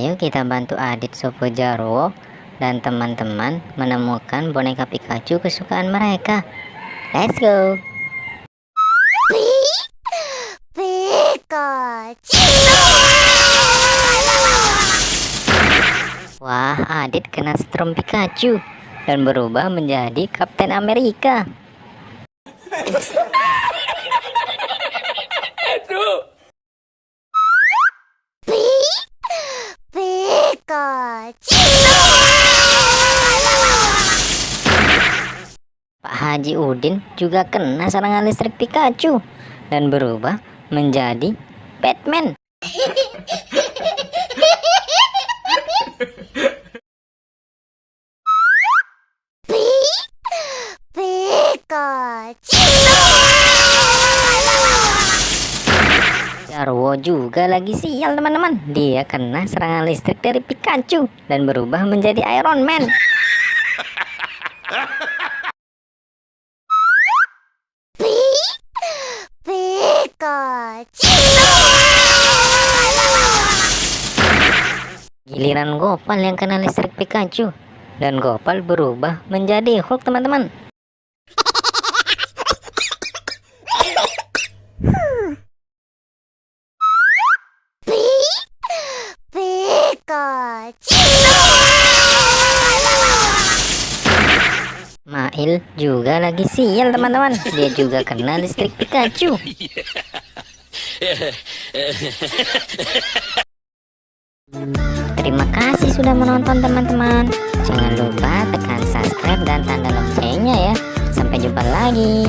Ayo kita bantu Adit, Sopo, Jarwo, dan teman-teman menemukan boneka Pikachu kesukaan mereka. Let's go! Pikachu! Wah, Adit kena strom Pikachu dan berubah menjadi Kapten Amerika. Pak Haji Udin juga kena serangan listrik Pikachu dan berubah menjadi Batman. Jarwo juga lagi sial teman-teman. Dia kena serangan listrik dari Pikachu dan berubah menjadi Iron Man. Giliran Gopal yang kena listrik Pikachu dan Gopal berubah menjadi Hulk teman-teman. Mail juga lagi sial teman-teman. Dia juga kena listrik Pikachu. Terima kasih sudah menonton teman-teman. Jangan lupa tekan subscribe dan tanda loncengnya ya. Sampai jumpa lagi.